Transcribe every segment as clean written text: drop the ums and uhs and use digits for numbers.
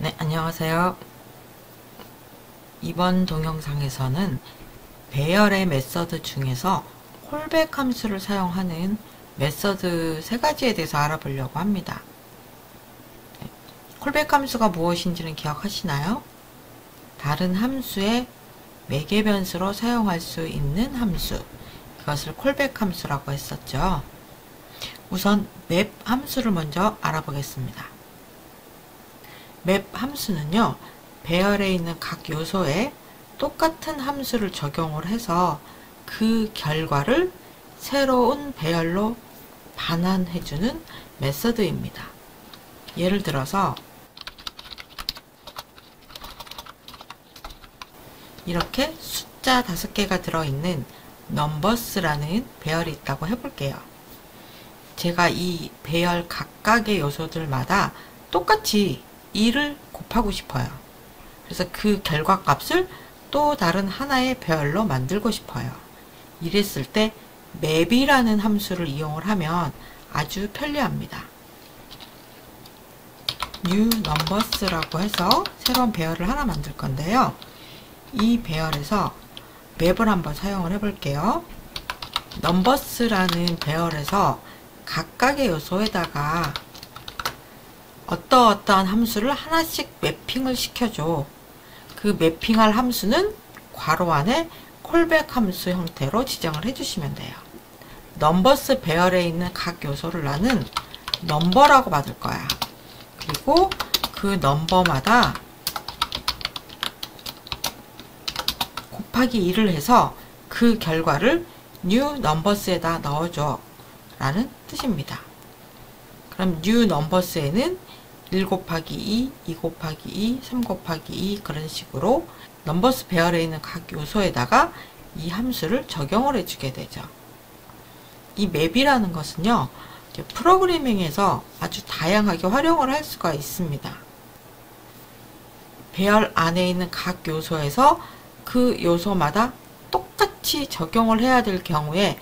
네, 안녕하세요. 이번 동영상에서는 배열의 메서드 중에서 콜백 함수를 사용하는 메서드 3가지에 대해서 알아보려고 합니다. 콜백 함수가 무엇인지는 기억하시나요? 다른 함수의 매개 변수로 사용할 수 있는 함수, 이것을 콜백 함수라고 했었죠. 우선 맵 함수를 먼저 알아보겠습니다. 맵 함수는요, 배열에 있는 각 요소에 똑같은 함수를 적용을 해서 그 결과를 새로운 배열로 반환해주는 메서드입니다. 예를 들어서 이렇게 숫자 5개가 들어있는 넘버스라는 배열이 있다고 해볼게요. 제가 이 배열 각각의 요소들마다 똑같이 2를 곱하고 싶어요. 그래서 그 결과값을 또 다른 하나의 배열로 만들고 싶어요. 이랬을 때 맵이라는 함수를 이용을 하면 아주 편리합니다. new numbers라고 해서 새로운 배열을 하나 만들 건데요. 이 배열에서 맵을 한번 사용을 해볼게요. numbers라는 배열에서 각각의 요소에다가 어떠한 함수를 하나씩 매핑을 시켜줘. 그 매핑할 함수는 괄호 안에 콜백 함수 형태로 지정을 해주시면 돼요. 넘버스 배열에 있는 각 요소를 나는 넘버라고 받을 거야. 그리고 그 넘버마다 곱하기 2를 해서 그 결과를 new numbers에다 넣어줘 라는 뜻입니다. 그럼 new numbers에는 1 곱하기 2, 2 곱하기 2, 3 곱하기 2 그런 식으로 넘버스 배열에 있는 각 요소에다가 이 함수를 적용을 해주게 되죠. 이 맵이라는 것은요, 프로그래밍에서 아주 다양하게 활용을 할 수가 있습니다. 배열 안에 있는 각 요소에서 그 요소마다 똑같이 적용을 해야 될 경우에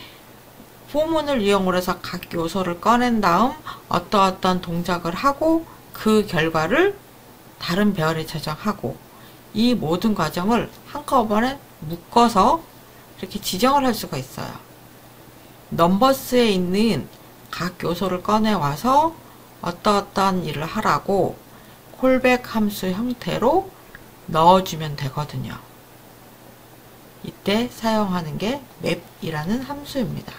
포문을 이용을 해서 각 요소를 꺼낸 다음 어떠한 동작을 하고 그 결과를 다른 배열에 저장하고 이 모든 과정을 한꺼번에 묶어서 이렇게 지정을 할 수가 있어요. 넘버스에 있는 각 요소를 꺼내와서 어떠한 일을 하라고 콜백 함수 형태로 넣어주면 되거든요. 이때 사용하는 게 맵이라는 함수입니다.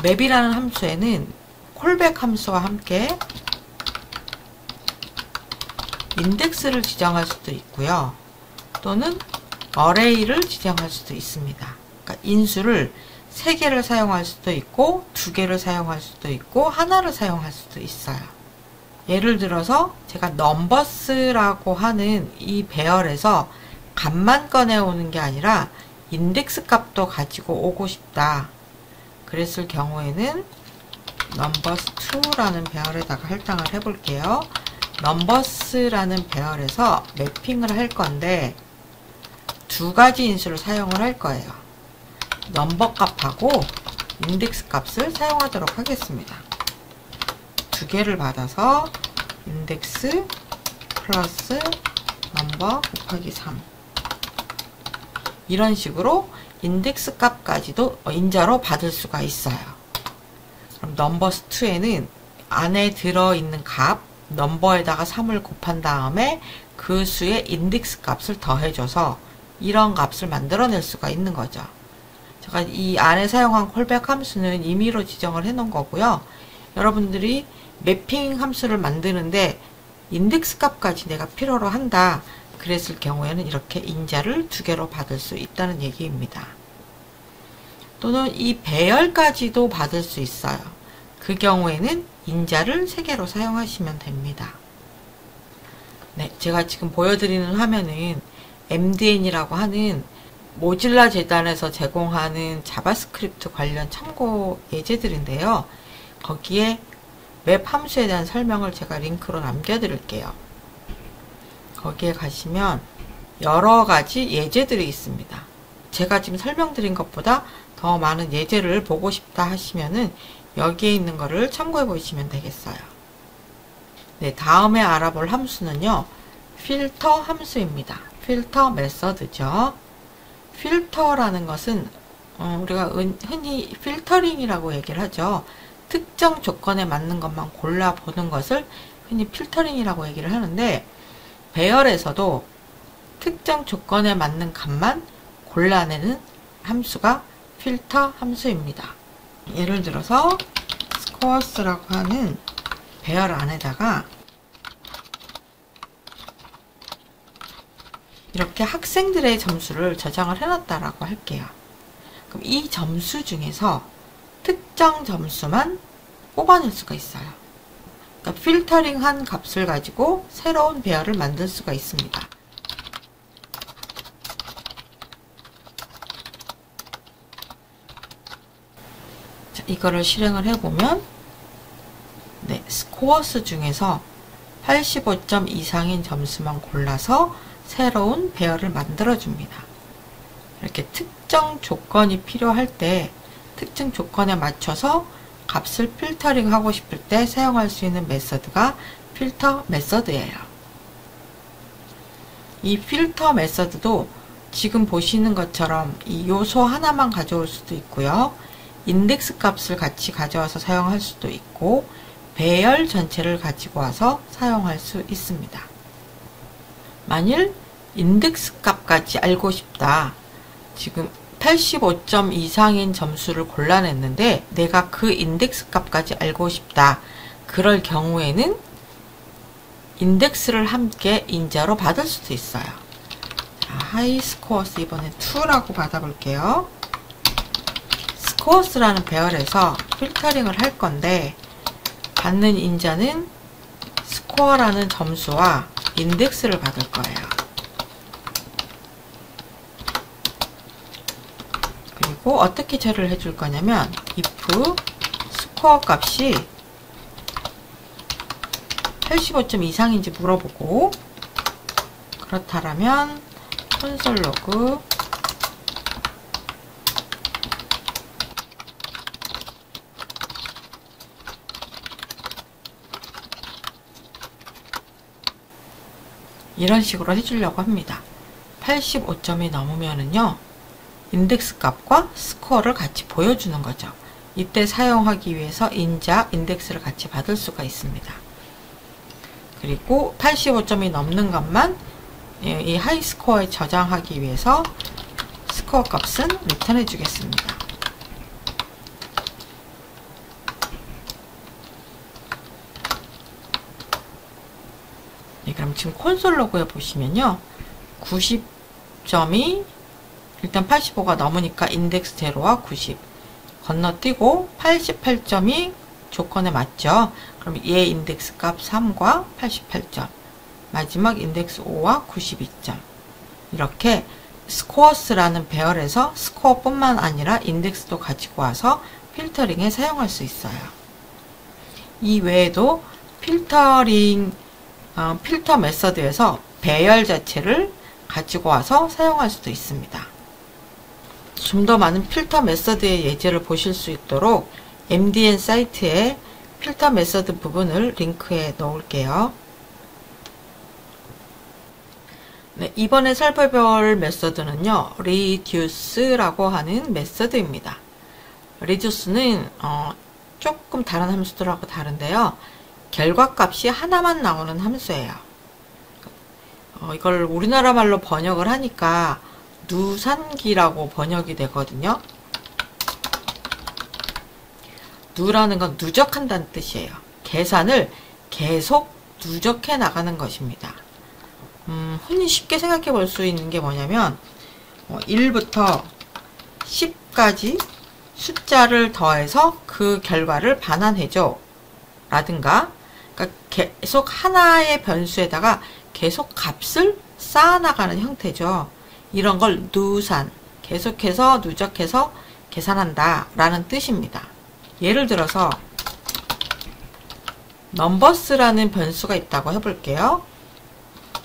맵이라는 함수에는 콜백 함수와 함께 인덱스를 지정할 수도 있고요. 또는 어레이를 지정할 수도 있습니다. 그러니까 인수를 3개를 사용할 수도 있고 2개를 사용할 수도 있고 하나를 사용할 수도 있어요. 예를 들어서 제가 넘버스라고 하는 이 배열에서 값만 꺼내오는 게 아니라 인덱스 값도 가지고 오고 싶다. 그랬을 경우에는 numbers2라는 배열에다가 할당을 해볼게요. numbers라는 배열에서 매핑을 할 건데 2가지 인수를 사용을 할 거예요. 넘버 값하고 인덱스 값을 사용하도록 하겠습니다. 2개를 받아서 인덱스 플러스 넘버 곱하기 3 이런 식으로 인덱스 값까지도 인자로 받을 수가 있어요. 그럼 넘버스2에는 안에 들어있는 값, 넘버에다가 3을 곱한 다음에 그 수의 인덱스 값을 더해줘서 이런 값을 만들어낼 수가 있는 거죠. 제가 이 안에 사용한 콜백 함수는 임의로 지정을 해 놓은 거고요. 여러분들이 매핑 함수를 만드는데 인덱스 값까지 내가 필요로 한다. 그랬을 경우에는 이렇게 인자를 2개로 받을 수 있다는 얘기입니다. 또는 이 배열까지도 받을 수 있어요. 그 경우에는 인자를 3개로 사용하시면 됩니다. 네, 제가 지금 보여드리는 화면은 MDN이라고 하는 모질라 재단에서 제공하는 자바스크립트 관련 참고 예제들인데요. 거기에 맵 함수에 대한 설명을 제가 링크로 남겨드릴게요. 거기에 가시면 여러 가지 예제들이 있습니다. 제가 지금 설명드린 것보다 더 많은 예제를 보고 싶다 하시면은 여기에 있는 거를 참고해 보시면 되겠어요. 네, 다음에 알아볼 함수는요, 필터 함수입니다. 필터 메서드죠. 필터라는 것은 우리가 흔히 필터링이라고 얘기를 하죠. 특정 조건에 맞는 것만 골라보는 것을 흔히 필터링이라고 얘기를 하는데, 배열에서도 특정 조건에 맞는 값만 골라내는 함수가 필터 함수입니다. 예를 들어서 스코어스라고 하는 배열 안에다가 이렇게 학생들의 점수를 저장을 해놨다라고 할게요. 그럼 이 점수 중에서 특정 점수만 뽑아낼 수가 있어요. 그러니까 필터링한 값을 가지고 새로운 배열을 만들 수가 있습니다. 자, 이거를 실행을 해보면 네, 스코어스 중에서 85점 이상인 점수만 골라서 새로운 배열을 만들어 줍니다. 이렇게 특정 조건이 필요할 때 특정 조건에 맞춰서 값을 필터링 하고 싶을 때 사용할 수 있는 메서드가 필터 메서드예요. 이 필터 메서드도 지금 보시는 것처럼 이 요소 하나만 가져올 수도 있고요. 인덱스 값을 같이 가져와서 사용할 수도 있고, 배열 전체를 가지고 와서 사용할 수 있습니다. 만일 인덱스 값까지 알고 싶다. 지금 85점 이상인 점수를 골라냈는데 내가 그 인덱스 값까지 알고 싶다. 그럴 경우에는 인덱스를 함께 인자로 받을 수도 있어요. 자, 하이스코어스 이번엔 2라고 받아볼게요. 스코어스라는 배열에서 필터링을 할 건데 받는 인자는 스코어라는 점수와 인덱스를 받을 거예요. 그리고 어떻게 처리를 해줄 거냐면 if 스코어 값이 85점 이상인지 물어보고, 그렇다면 콘솔 로그 이런 식으로 해주려고 합니다. 85점이 넘으면은요, 인덱스 값과 스코어를 같이 보여주는 거죠. 이때 사용하기 위해서 인자, 인덱스를 같이 받을 수가 있습니다. 그리고 85점이 넘는 것만 이 하이스코어에 저장하기 위해서 스코어 값은 리턴해 주겠습니다. 네, 그럼 지금 콘솔 로그에 보시면요, 90점이 일단 85가 넘으니까 인덱스 제로와 90 건너뛰고 88점이 조건에 맞죠. 그럼 얘 인덱스 값 3과 88점, 마지막 인덱스 5와 92점, 이렇게 스코어스라는 배열에서 스코어뿐만 아니라 인덱스도 가지고 와서 필터링에 사용할 수 있어요. 이 외에도 필터 메서드에서 배열 자체를 가지고 와서 사용할 수도 있습니다. 좀 더 많은 필터 메서드의 예제를 보실 수 있도록 MDN 사이트에 필터 메서드 부분을 링크에 넣을게요. 네, 이번에 살펴볼 메서드는요, reduce라고 하는 메서드입니다. reduce는 조금 다른 함수들하고 다른데요, 결과값이 하나만 나오는 함수예요. 이걸 우리나라 말로 번역을 하니까 누산기라고 번역이 되거든요. 누라는 건 누적한다는 뜻이에요. 계산을 계속 누적해 나가는 것입니다. 흔히 쉽게 생각해 볼 수 있는 게 뭐냐면 1부터 10까지 숫자를 더해서 그 결과를 반환해줘 라든가, 그러니까 계속 하나의 변수에다가 계속 값을 쌓아나가는 형태죠. 이런 걸 누산, 계속해서 누적해서 계산한다 라는 뜻입니다. 예를 들어서 넘버스라는 변수가 있다고 해볼게요.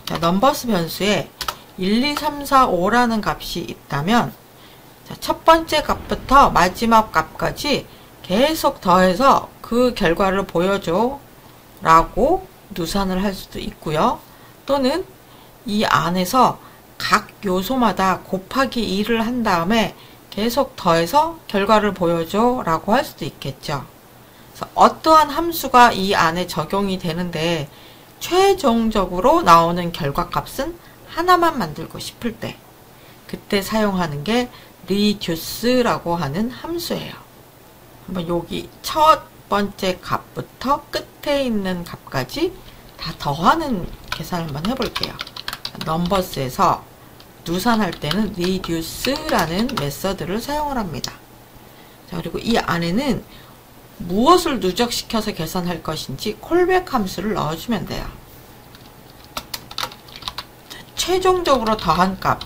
자, 넘버스 변수에 1, 2, 3, 4, 5라는 값이 있다면, 자, 첫 번째 값부터 마지막 값까지 계속 더해서 그 결과를 보여줘 라고 누산을 할 수도 있고요. 또는 이 안에서 각 요소마다 곱하기 2를 한 다음에 계속 더해서 결과를 보여줘 라고 할 수도 있겠죠. 그래서 어떠한 함수가 이 안에 적용이 되는데 최종적으로 나오는 결과값은 하나만 만들고 싶을 때 그때 사용하는 게 reduce라고 하는 함수예요. 한번 여기 첫 번째 값부터 끝에 있는 값까지 다 더하는 계산을 한번 해볼게요. 넘버스에서 누산할 때는 reduce라는 메서드를 사용을 합니다. 자, 그리고 이 안에는 무엇을 누적시켜서 계산할 것인지 콜백 함수를 넣어주면 돼요. 자, 최종적으로 더한 값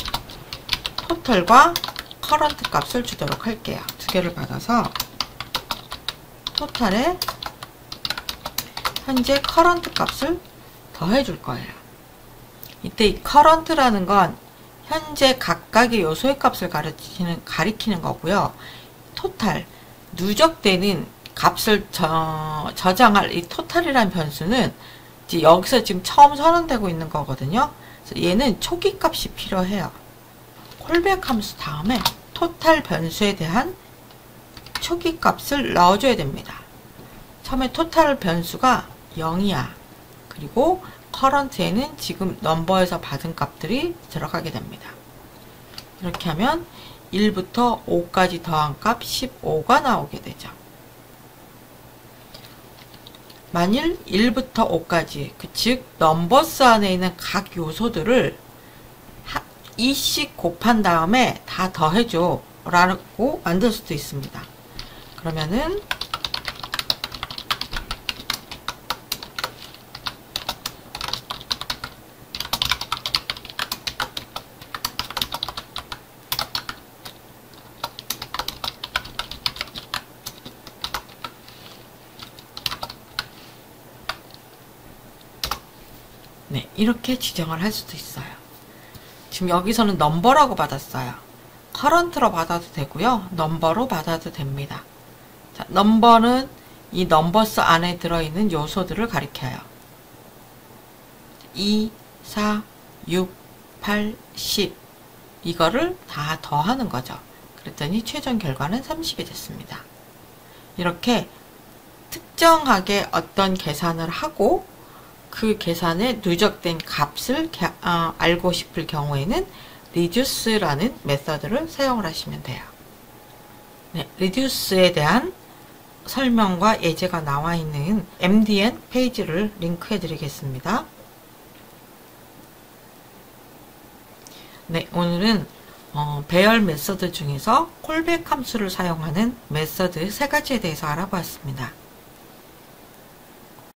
토탈과 커런트 값을 주도록 할게요. 두 개를 받아서 토탈에 현재 커런트 값을 더해 줄 거예요. 이때 이 커런트라는 건 현재 각각의 요소의 값을 가리키는 거고요. 토탈, 누적되는 값을 저장할 이 토탈이라는 변수는 이제 여기서 지금 처음 선언되고 있는 거거든요. 그래서 얘는 초기 값이 필요해요. 콜백 함수 다음에 토탈 변수에 대한 초기 값을 넣어줘야 됩니다. 처음에 토탈 변수가 0이야. 그리고 커런트에는 지금 넘버에서 받은 값들이 들어가게 됩니다. 이렇게 하면 1부터 5까지 더한 값 15가 나오게 되죠. 만일 1부터 5까지 즉 넘버스 안에 있는 각 요소들을 2씩 곱한 다음에 다 더해줘 라고 만들 수도 있습니다. 그러면은 네, 이렇게 지정을 할 수도 있어요. 지금 여기서는 넘버라고 받았어요. 커런트로 받아도 되고요. 넘버로 받아도 됩니다. 자, 넘버는 이 넘버스 안에 들어있는 요소들을 가리켜요. 2, 4, 6, 8, 10 이거를 다 더하는 거죠. 그랬더니 최종 결과는 30이 됐습니다. 이렇게 특정하게 어떤 계산을 하고 그 계산에 누적된 값을 알고 싶을 경우에는 reduce라는 메서드를 사용을 하시면 돼요. 네, reduce에 대한 설명과 예제가 나와 있는 MDN 페이지를 링크해 드리겠습니다. 네, 오늘은 배열 메서드 중에서 콜백 함수를 사용하는 메서드 3가지에 대해서 알아보았습니다.